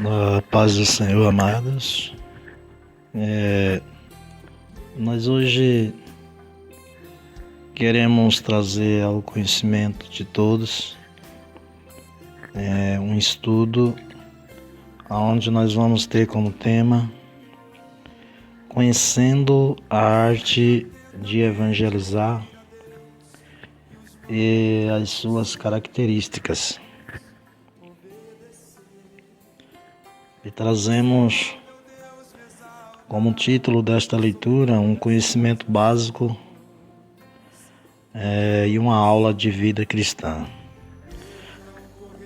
Na paz do Senhor, amados. Nós hoje queremos trazer ao conhecimento de todos um estudo onde nós vamos ter como tema conhecendo a arte de evangelizar e as suas características. E trazemos como título desta leitura um conhecimento básico e uma aula de vida cristã.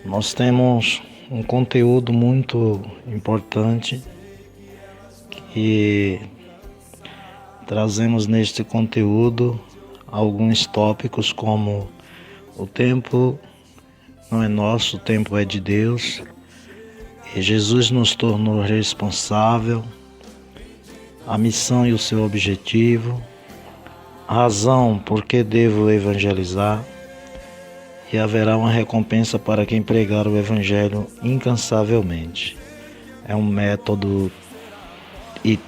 Nós temos um conteúdo muito importante que trazemos neste conteúdo alguns tópicos como o tempo não é nosso, o tempo é de Deus. E Jesus nos tornou responsável, a missão e o seu objetivo, a razão por que devo evangelizar, e haverá uma recompensa para quem pregar o evangelho incansavelmente. É um método e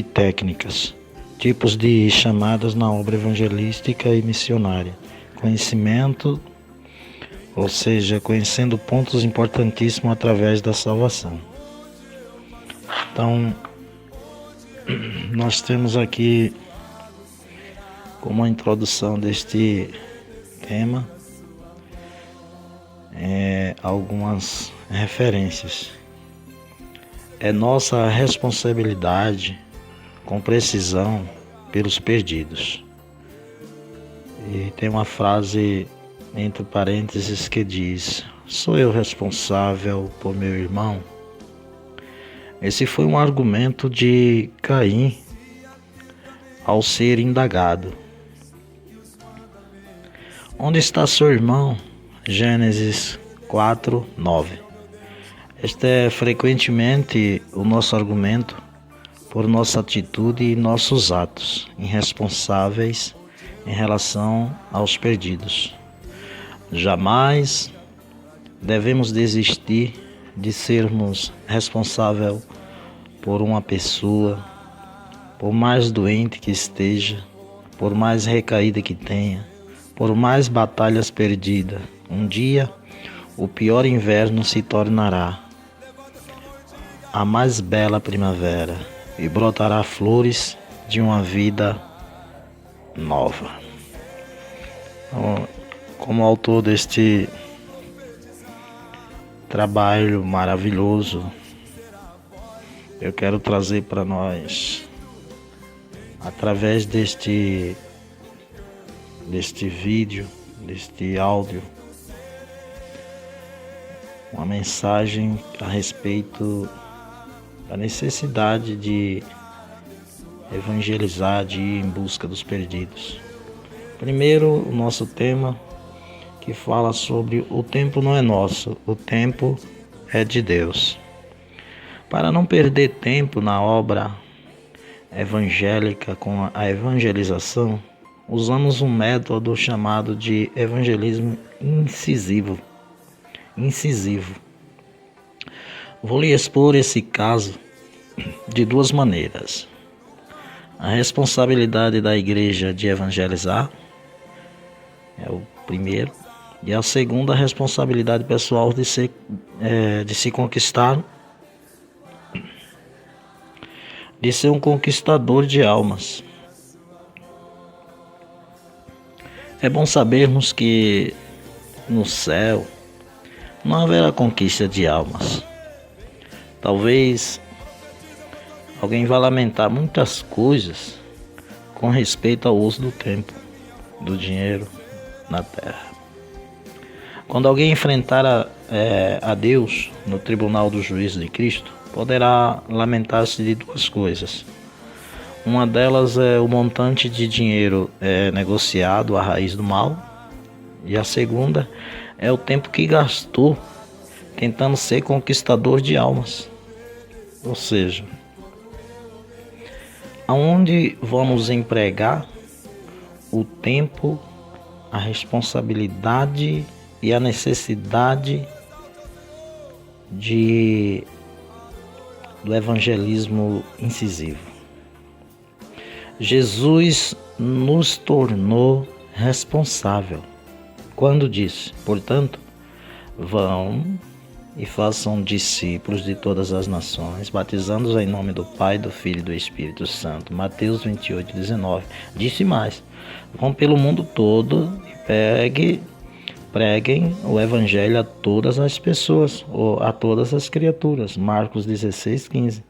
técnicas, tipos de chamadas na obra evangelística e missionária, conhecimento, ou seja, conhecendo pontos importantíssimos através da salvação. Então, nós temos aqui como a introdução deste tema algumas referências. É nossa responsabilidade com precisão pelos perdidos. E tem uma frase entre parênteses que diz: sou eu responsável por meu irmão? Esse foi um argumento de Caim ao ser indagado: onde está seu irmão? Gênesis 4:9. Este é frequentemente o nosso argumento por nossa atitude e nossos atos irresponsáveis em relação aos perdidos. Jamais devemos desistir de sermos responsáveis por uma pessoa, por mais doente que esteja, por mais recaída que tenha, por mais batalhas perdidas. Um dia, o pior inverno se tornará a mais bela primavera e brotará flores de uma vida nova. Então, como autor deste trabalho maravilhoso, eu quero trazer para nós, através deste vídeo, deste áudio, uma mensagem a respeito da necessidade de evangelizar, de ir em busca dos perdidos. Primeiro, o nosso tema que fala sobre o tempo não é nosso, o tempo é de Deus. Para não perder tempo na obra evangélica com a evangelização, usamos um método chamado de evangelismo incisivo. Vou lhe expor esse caso de duas maneiras: a responsabilidade da igreja de evangelizar é o primeiro, e a segunda, a responsabilidade pessoal de se conquistar, de ser um conquistador de almas. É bom sabermos que no céu não haverá conquista de almas. Talvez alguém vá lamentar muitas coisas com respeito ao uso do tempo, do dinheiro na terra. Quando alguém enfrentar a Deus no tribunal do juízo de Cristo, poderá lamentar-se de duas coisas. Uma delas é o montante de dinheiro negociado à raiz do mal, e a segunda é o tempo que gastou tentando ser conquistador de almas. Ou seja, aonde vamos empregar o tempo, a responsabilidade e a necessidade do evangelismo incisivo. Jesus nos tornou responsável quando disse: portanto, vão e façam discípulos de todas as nações, batizando-os em nome do Pai, do Filho e do Espírito Santo. Mateus 28:19. Disse mais: vão pelo mundo todo e preguem o evangelho a todas as pessoas, ou a todas as criaturas. Marcos 16:15.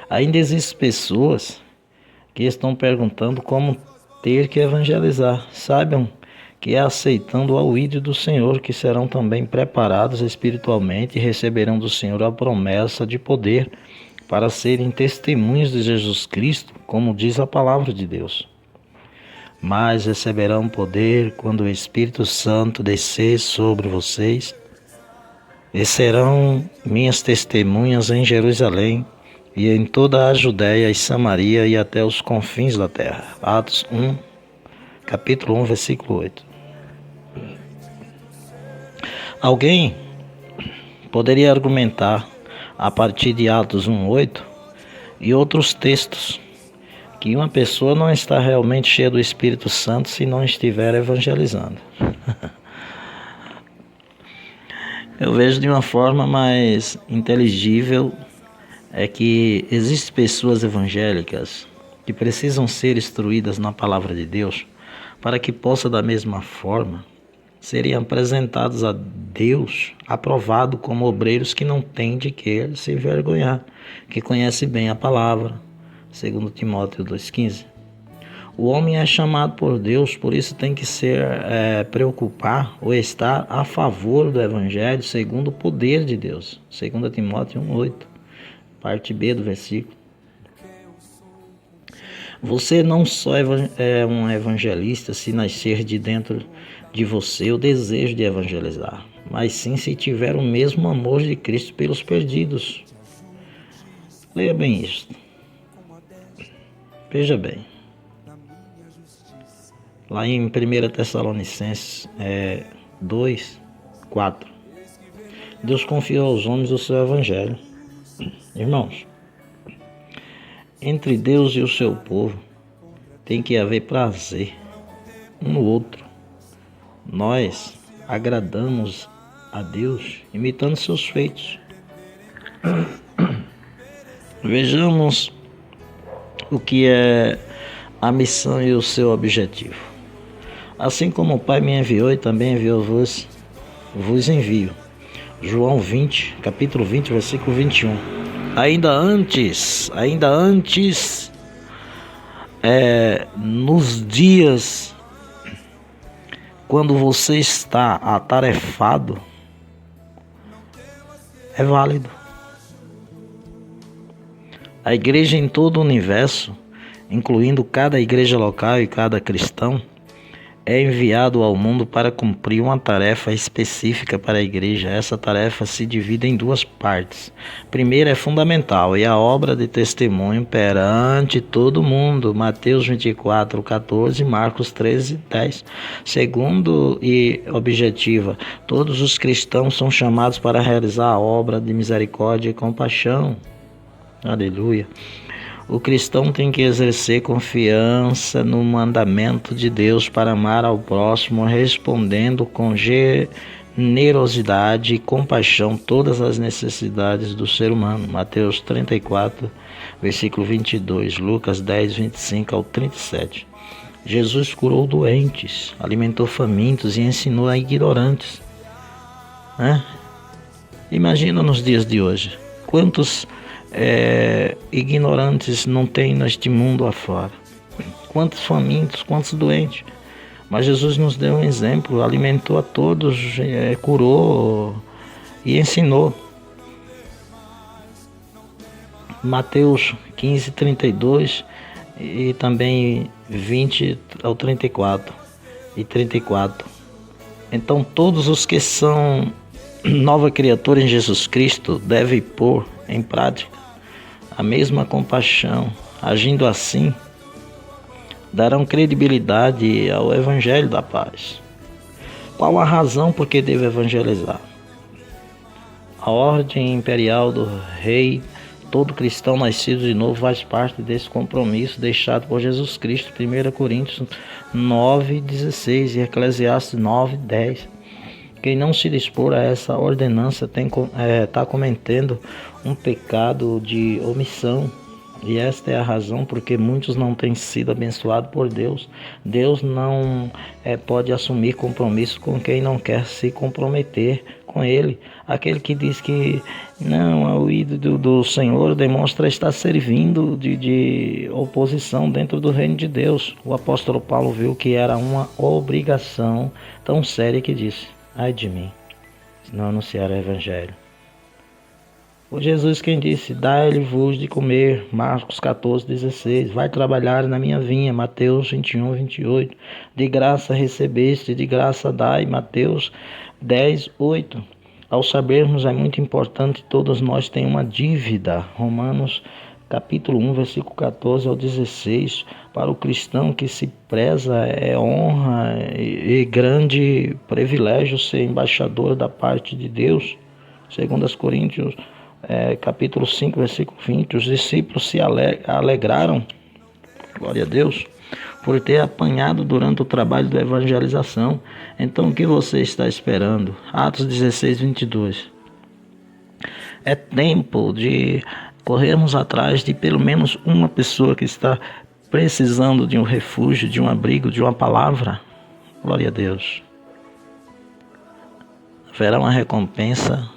Ainda existem pessoas que estão perguntando como ter que evangelizar. Saibam que é aceitando ao ídolo do Senhor que serão também preparados espiritualmente e receberão do Senhor a promessa de poder para serem testemunhas de Jesus Cristo, como diz a palavra de Deus. Mas receberão poder quando o Espírito Santo descer sobre vocês, e serão minhas testemunhas em Jerusalém e em toda a Judéia e Samaria e até os confins da terra. Atos 1, capítulo 1, versículo 8. Alguém poderia argumentar, a partir de Atos 1:8 e outros textos, que uma pessoa não está realmente cheia do Espírito Santo se não estiver evangelizando. Eu vejo de uma forma mais inteligível que existem pessoas evangélicas que precisam ser instruídas na palavra de Deus para que possa da mesma forma serem apresentados a Deus aprovado como obreiros que não têm de que se envergonhar, que conhecem bem a palavra. Segundo Timóteo 2,15. O homem é chamado por Deus, por isso tem que preocupar ou estar a favor do Evangelho segundo o poder de Deus. Segundo Timóteo 1,8, parte B do versículo. Você não só é um evangelista se nascer de dentro de você o desejo de evangelizar, mas sim se tiver o mesmo amor de Cristo pelos perdidos. Leia bem isto. Veja bem. Lá em 1 Tessalonicenses 2:4, Deus confiou aos homens o seu evangelho. Irmãos, entre Deus e o seu povo tem que haver prazer um no outro. Nós agradamos a Deus imitando seus feitos. Vejamos o que é a missão e o seu objetivo. Assim como o Pai me enviou e também enviou-vos envio. João 20, capítulo 20, versículo 21. Ainda antes, nos dias quando você está atarefado, é válido. A igreja em todo o universo, incluindo cada igreja local e cada cristão, é enviado ao mundo para cumprir uma tarefa específica para a igreja. Essa tarefa se divide em duas partes. Primeira é fundamental e a obra de testemunho perante todo mundo. Mateus 24:14, Marcos 13:10. Segundo e objetiva, todos os cristãos são chamados para realizar a obra de misericórdia e compaixão. Aleluia. O cristão tem que exercer confiança no mandamento de Deus para amar ao próximo, respondendo com generosidade e compaixão todas as necessidades do ser humano. Mateus 34, versículo 22, Lucas 10, 25 ao 37. Jesus curou doentes, alimentou famintos e ensinou a ignorantes. Imagina nos dias de hoje, quantos ignorantes não tem neste mundo afora, quantos famintos, quantos doentes, mas Jesus nos deu um exemplo, alimentou a todos, curou e ensinou. Mateus 15:32 e também 20 ao 34 e 34. Então todos os que são nova criatura em Jesus Cristo devem pôr em prática a mesma compaixão. Agindo assim, darão credibilidade ao Evangelho da paz. Qual a razão por que devo evangelizar? A ordem imperial do rei, todo cristão nascido de novo faz parte desse compromisso deixado por Jesus Cristo, 1 Coríntios 9,16 e Eclesiastes 9,10. Quem não se dispor a essa ordenança está cometendo um pecado de omissão. E esta é a razão porque muitos não têm sido abençoados por Deus. Deus não pode assumir compromisso com quem não quer se comprometer com Ele. Aquele que diz que não é o ídolo do Senhor demonstra estar servindo de oposição dentro do reino de Deus. O apóstolo Paulo viu que era uma obrigação tão séria que disse: ai de mim, se não anunciar o evangelho. Foi Jesus quem disse: dai-lhe-vos de comer, Marcos 14,16. Vai trabalhar na minha vinha, Mateus 21,28. De graça recebeste, de graça dai, Mateus 10,8. Ao sabermos, é muito importante, todos nós temos uma dívida, Romanos capítulo 1, versículo 14 ao 16. Para o cristão que se preza, é honra e grande privilégio ser embaixador da parte de Deus. Segundo as Coríntios capítulo 5, versículo 20, os discípulos se alegraram, glória a Deus, por ter apanhado durante o trabalho da evangelização. Então o que você está esperando? Atos 16, 22. É tempo de corrermos atrás de pelo menos uma pessoa que está precisando de um refúgio, de um abrigo, de uma palavra. Glória a Deus. Haverá uma recompensa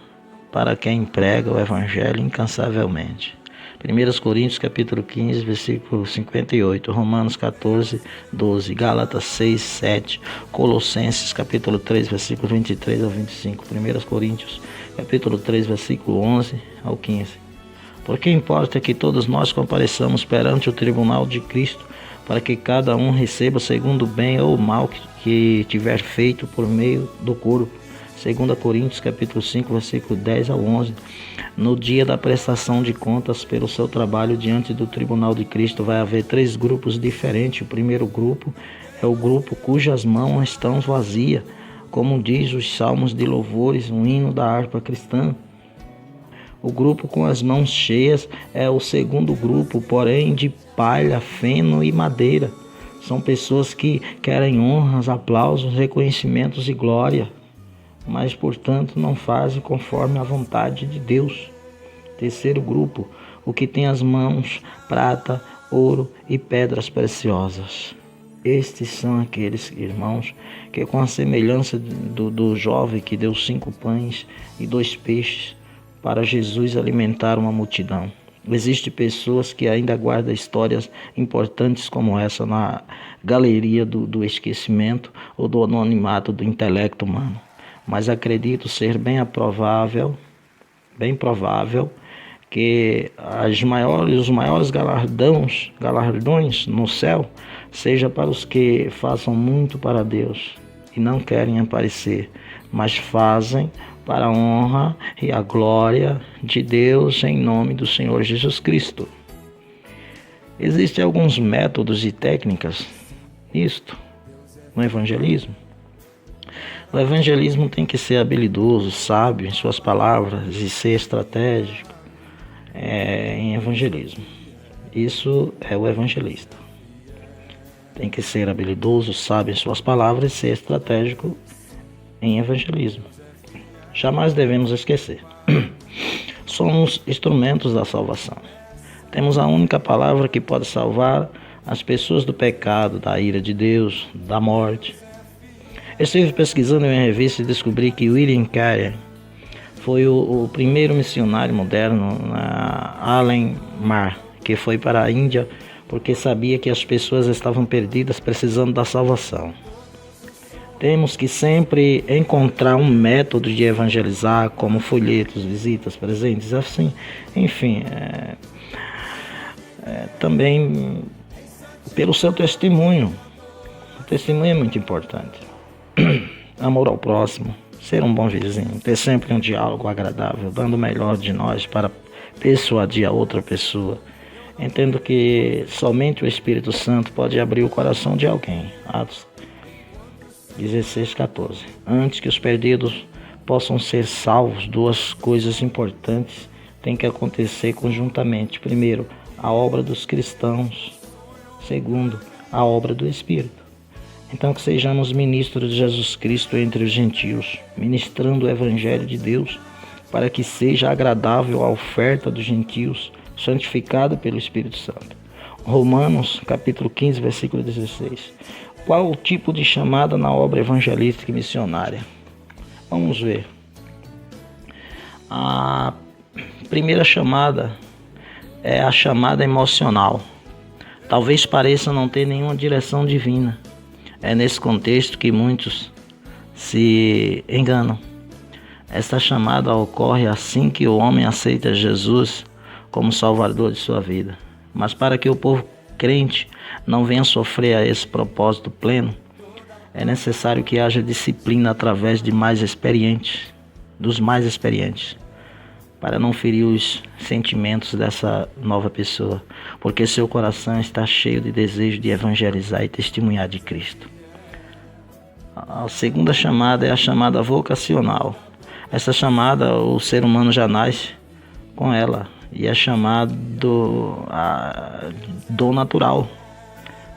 para quem prega o Evangelho incansavelmente. 1 Coríntios capítulo 15, versículo 58, Romanos 14, 12, Gálatas 6, 7, Colossenses capítulo 3, versículo 23 ao 25, 1 Coríntios capítulo 3, versículo 11 ao 15. Porque importa que todos nós compareçamos perante o tribunal de Cristo, para que cada um receba segundo o bem ou o mal que tiver feito por meio do corpo. 2 Coríntios capítulo 5, versículo 10 ao 11. No dia da prestação de contas pelo seu trabalho diante do tribunal de Cristo, vai haver 3 grupos diferentes. O primeiro grupo é o grupo cujas mãos estão vazias, como diz os salmos de louvores, um hino da harpa cristã. O grupo com as mãos cheias é o segundo grupo, porém de palha, feno e madeira. São pessoas que querem honras, aplausos, reconhecimentos e glória, mas, portanto, não fazem conforme a vontade de Deus. Terceiro grupo, o que tem as mãos prata, ouro e pedras preciosas. Estes são aqueles irmãos que, com a semelhança do jovem que deu 5 pães e 2 peixes para Jesus alimentar uma multidão. Existem pessoas que ainda guardam histórias importantes como essa na galeria do esquecimento ou do anonimato do intelecto humano. Mas acredito ser bem provável que os maiores galardões no céu seja para os que façam muito para Deus e não querem aparecer, mas fazem para a honra e a glória de Deus em nome do Senhor Jesus Cristo. Existem alguns métodos e técnicas no evangelismo. O evangelismo tem que ser habilidoso, sábio em suas palavras e ser estratégico em evangelismo. Isso é o evangelista. Tem que ser habilidoso, sábio em suas palavras e ser estratégico em evangelismo. Jamais devemos esquecer. Somos instrumentos da salvação. Temos a única palavra que pode salvar as pessoas do pecado, da ira de Deus, da morte. Estive pesquisando em uma revista e descobri que William Carey foi o primeiro missionário moderno na Allen Mar, que foi para a Índia porque sabia que as pessoas estavam perdidas precisando da salvação. Temos que sempre encontrar um método de evangelizar, como folhetos, visitas, presentes, assim, enfim, também pelo seu testemunho. O testemunho é muito importante. Amor ao próximo, ser um bom vizinho, ter sempre um diálogo agradável, dando o melhor de nós para persuadir a outra pessoa. Entendo que somente o Espírito Santo pode abrir o coração de alguém. Atos 16, 14. Antes que os perdidos possam ser salvos, duas coisas importantes têm que acontecer conjuntamente. Primeiro, a obra dos cristãos. Segundo, a obra do Espírito. Então que sejamos ministros de Jesus Cristo entre os gentios, ministrando o Evangelho de Deus, para que seja agradável a oferta dos gentios, santificada pelo Espírito Santo. Romanos, capítulo 15, versículo 16. Qual o tipo de chamada na obra evangelística e missionária? Vamos ver. A primeira chamada é a chamada emocional. Talvez pareça não ter nenhuma direção divina. É nesse contexto que muitos se enganam. Esta chamada ocorre assim que o homem aceita Jesus como Salvador de sua vida. Mas para que o povo crente não venha sofrer a esse propósito pleno, é necessário que haja disciplina através de dos mais experientes, para não ferir os sentimentos dessa nova pessoa, porque seu coração está cheio de desejo de evangelizar e testemunhar de Cristo. A segunda chamada é a chamada vocacional. Essa chamada o ser humano já nasce com ela e é chamado dom natural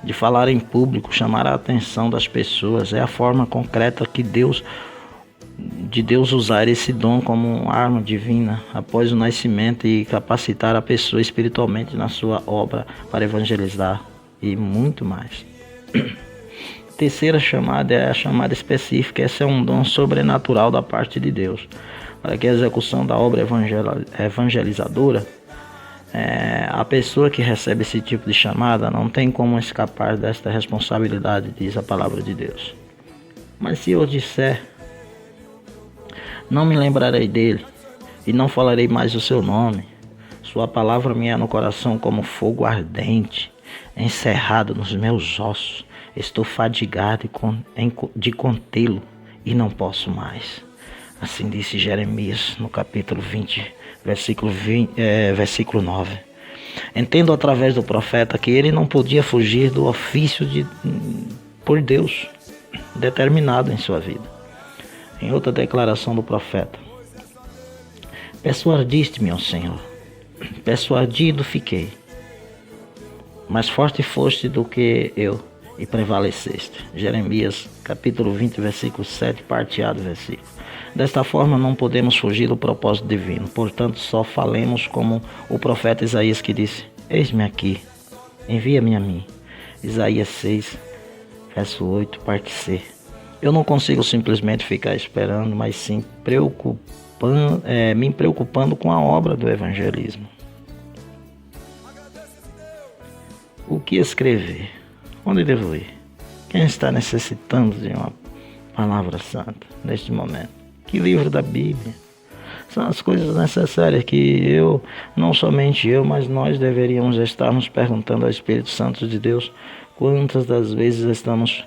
de falar em público, chamar a atenção das pessoas. É a forma concreta de Deus usar esse dom como uma arma divina após o nascimento e capacitar a pessoa espiritualmente na sua obra para evangelizar e muito mais. Terceira chamada é a chamada específica. Essa é um dom sobrenatural da parte de Deus para que a execução da obra evangelizadora. A pessoa que recebe esse tipo de chamada não tem como escapar desta responsabilidade, diz a palavra de Deus. Mas se eu disser, não me lembrarei dele e não falarei mais o seu nome, sua palavra me é no coração como fogo ardente, encerrado nos meus ossos. Estou fadigado de contê-lo e não posso mais. Assim disse Jeremias no capítulo 20, versículo 9. Entendo através do profeta que ele não podia fugir do ofício por Deus determinado em sua vida. Em outra declaração do profeta: persuadiste-me, ó Senhor, persuadido fiquei, mais forte foste do que eu e prevaleceste. Jeremias capítulo 20, versículo 7, parte A do versículo. Desta forma não podemos fugir do propósito divino, portanto só falemos como o profeta Isaías, que disse: eis-me aqui, envia-me a mim. Isaías 6, verso 8, parte C. Eu não consigo simplesmente ficar esperando, mas sim me preocupando com a obra do evangelismo. O que escrever? Onde devo ir? Quem está necessitando de uma palavra santa neste momento? Que livro da Bíblia? São as coisas necessárias que não somente eu, mas nós deveríamos estar nos perguntando ao Espírito Santo de Deus. Quantas das vezes estamos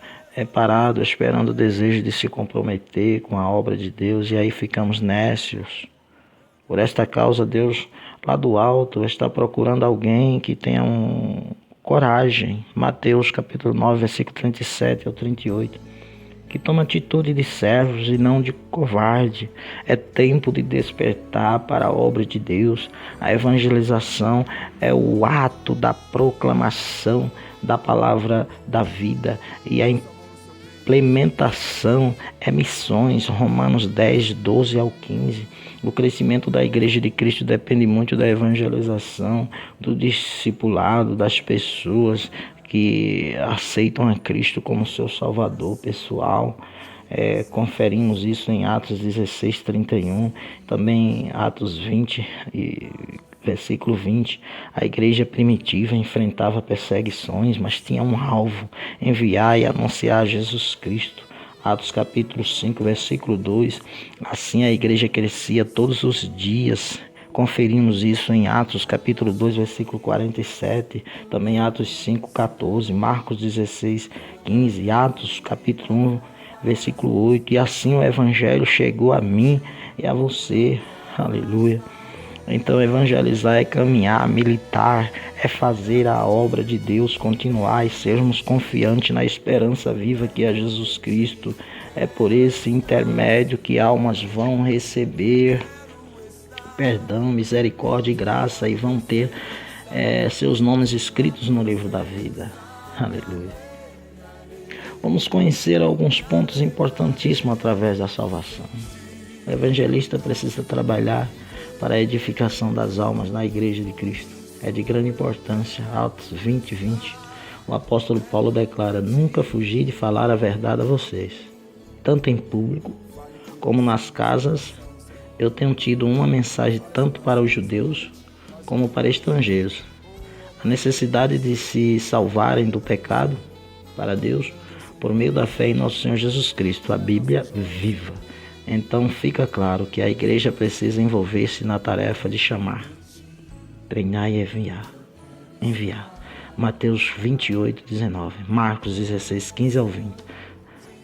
parados, esperando o desejo de se comprometer com a obra de Deus, e aí ficamos nécios. Por esta causa, Deus lá do alto está procurando alguém que tenha coragem. Mateus capítulo 9, versículo 37 ao 38. Que toma atitude de servos e não de covarde. É tempo de despertar para a obra de Deus. A evangelização é o ato da proclamação da palavra da vida, e a implementação é missões. Romanos 10, 12 ao 15. O crescimento da Igreja de Cristo depende muito da evangelização, do discipulado, das pessoas que aceitam a Cristo como seu Salvador pessoal. Conferimos isso em Atos 16, 31, também Atos 20, versículo 20. A igreja primitiva enfrentava perseguições, mas tinha um alvo: enviar e anunciar Jesus Cristo. Atos capítulo 5, versículo 2. Assim a igreja crescia todos os dias. Conferimos isso em Atos capítulo 2, versículo 47, também Atos 5, 14, Marcos 16, 15, Atos capítulo 1, versículo 8. E assim o evangelho chegou a mim e a você. Aleluia. Então evangelizar é caminhar, militar, é fazer a obra de Deus continuar e sermos confiantes na esperança viva que é Jesus Cristo. É por esse intermédio que almas vão receber perdão, misericórdia e graça e vão ter seus nomes escritos no livro da vida. Aleluia. Vamos conhecer alguns pontos importantíssimos através da salvação. O evangelista precisa trabalhar para a edificação das almas na igreja de Cristo. É de grande importância. Atos 20:20. O apóstolo Paulo declara: nunca fugi de falar a verdade a vocês. Tanto em público como nas casas, eu tenho tido uma mensagem tanto para os judeus como para estrangeiros. A necessidade de se salvarem do pecado para Deus por meio da fé em nosso Senhor Jesus Cristo, a Bíblia viva. Então fica claro que a igreja precisa envolver-se na tarefa de chamar, treinar e enviar. Mateus 28:19, Marcos 16:15-20.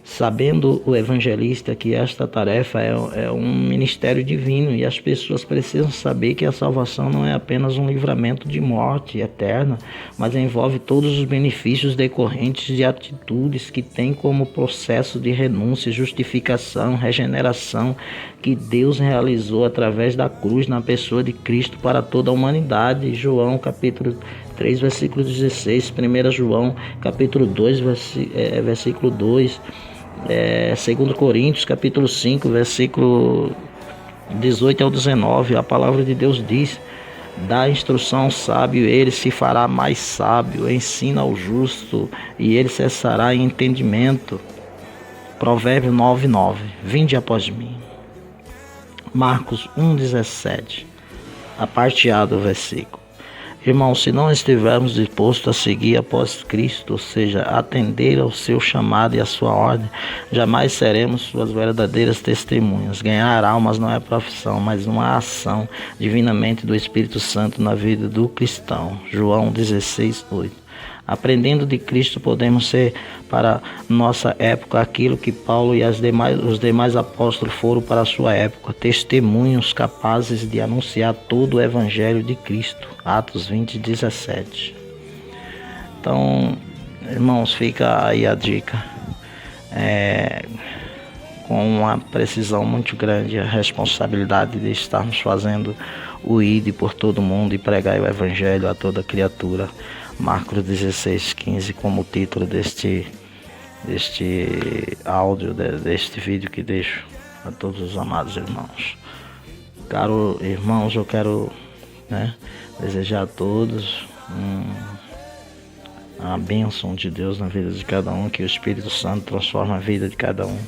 Sabendo o evangelista que esta tarefa é um ministério divino e as pessoas precisam saber que a salvação não é apenas um livramento de morte eterna, mas envolve todos os benefícios decorrentes de atitudes que têm como processo de renúncia, justificação, regeneração que Deus realizou através da cruz na pessoa de Cristo para toda a humanidade. João capítulo 3, versículo 16, 1 João capítulo 2, versículo 2, 2 Coríntios capítulo 5, versículo 18-19, a palavra de Deus diz: dá instrução ao sábio, ele se fará mais sábio, ensina ao justo e ele cessará em entendimento. Provérbio 9:9, vinde após mim. Marcos 1:17, a parte A do versículo. Irmãos, se não estivermos dispostos a seguir após Cristo, ou seja, atender ao seu chamado e à sua ordem, jamais seremos suas verdadeiras testemunhas. Ganhar almas não é profissão, mas uma ação divinamente do Espírito Santo na vida do cristão. João 16:8. Aprendendo de Cristo, podemos ser para nossa época aquilo que Paulo e os demais apóstolos foram para a sua época, testemunhos capazes de anunciar todo o evangelho de Cristo. Atos 20:17. Então, irmãos, fica aí a dica. Com uma precisão muito grande, a responsabilidade de estarmos fazendo o ID por todo mundo e pregar o evangelho a toda criatura. Marcos 16:15 como título deste áudio, deste vídeo que deixo a todos os amados irmãos. Caro irmãos, eu quero desejar a todos a bênção de Deus na vida de cada um, que o Espírito Santo transforma a vida de cada um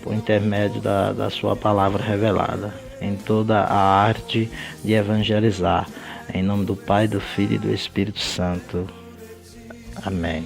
por intermédio da sua palavra revelada em toda a arte de evangelizar. Em nome do Pai, do Filho e do Espírito Santo. Amém.